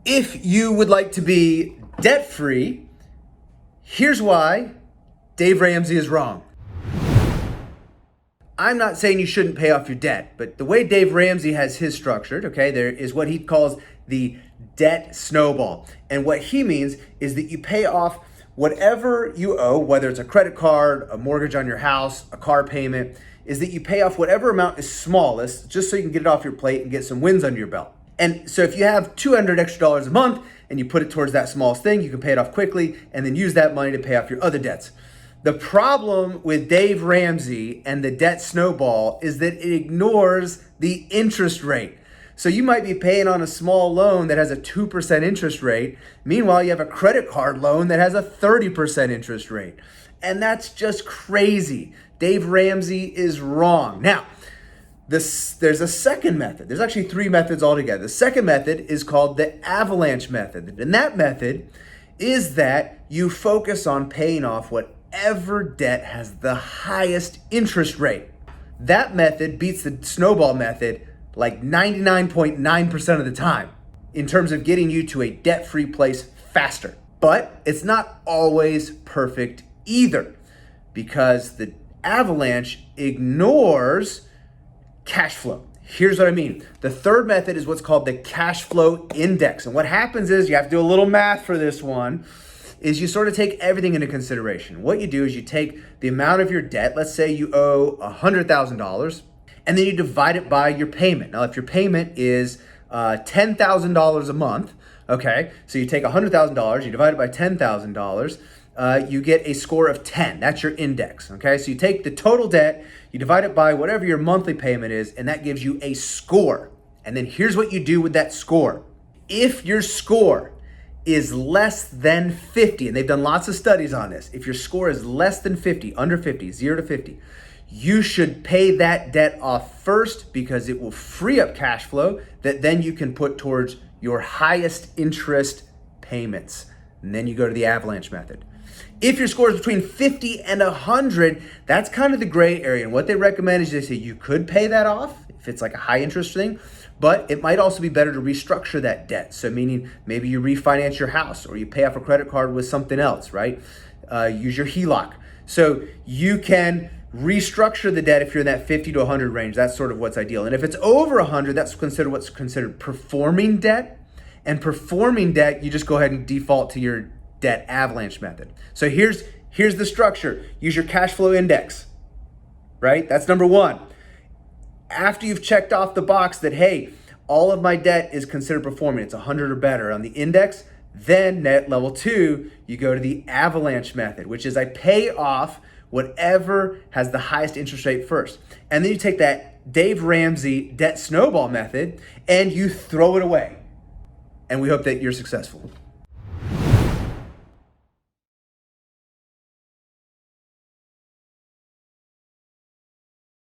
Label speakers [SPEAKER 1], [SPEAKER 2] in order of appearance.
[SPEAKER 1] If you would like to be debt-free, here's why Dave Ramsey is wrong. I'm not saying you shouldn't pay off your debt, but the way Dave Ramsey has his structured, okay, there is what he calls the debt snowball. And what he means is that you pay off whatever you owe, whether it's a credit card, a mortgage on your house, a car payment, is that you pay off whatever amount is smallest just so you can get it off your plate and get some wins under your belt. And so if you have $200 extra a month and you put it towards that smallest thing, you can pay it off quickly and then use that money to pay off your other debts. The problem with Dave Ramsey and the debt snowball is that it ignores the interest rate. So you might be paying on a small loan that has a 2% interest rate. Meanwhile, you have a credit card loan that has a 30% interest rate. And that's just crazy. Dave Ramsey is wrong. Now, there's a second method. There's actually three methods altogether. The second method is called the Avalanche method. And that method is that you focus on paying off whatever debt has the highest interest rate. That method beats the snowball method like 99.9% of the time in terms of getting you to a debt-free place faster. But it's not always perfect either, because the Avalanche ignores cash flow. Here's what I mean. The third method is what's called the cash flow index. And what happens is, you have to do a little math for this one, is you sort of take everything into consideration. What you do is you take the amount of your debt, let's say you owe $100,000, and then you divide it by your payment. Now, if your payment is $10,000 a month, okay, so you take $100,000, you divide it by $10,000, you get a score of 10. That's your index, okay? So you take the total debt, you divide it by whatever your monthly payment is, and that gives you a score. And then here's what you do with that score. If your score is less than 50, and they've done lots of studies on this, if your score is less than 50, under 50, 0 to 50, you should pay that debt off first, because it will free up cash flow that then you can put towards your highest interest payments. And then you go to the Avalanche method. If your score is between 50 and 100, that's kind of the gray area. And what they recommend is they say you could pay that off if it's like a high interest thing, but it might also be better to restructure that debt. So meaning maybe you refinance your house, or you pay off a credit card with something else, right? Use your HELOC. So you can restructure the debt if you're in that 50 to 100 range. That's sort of what's ideal. And if it's over 100, that's what's considered performing debt. And performing debt, you just go ahead and default to your debt Avalanche method. So here's the structure. Use your cash flow index, right? That's number one. After you've checked off the box that, hey, all of my debt is considered performing, it's 100 or better on the index, then at level 2, you go to the Avalanche method, which is I pay off whatever has the highest interest rate first. And then you take that Dave Ramsey debt snowball method and you throw it away. And we hope that you're successful.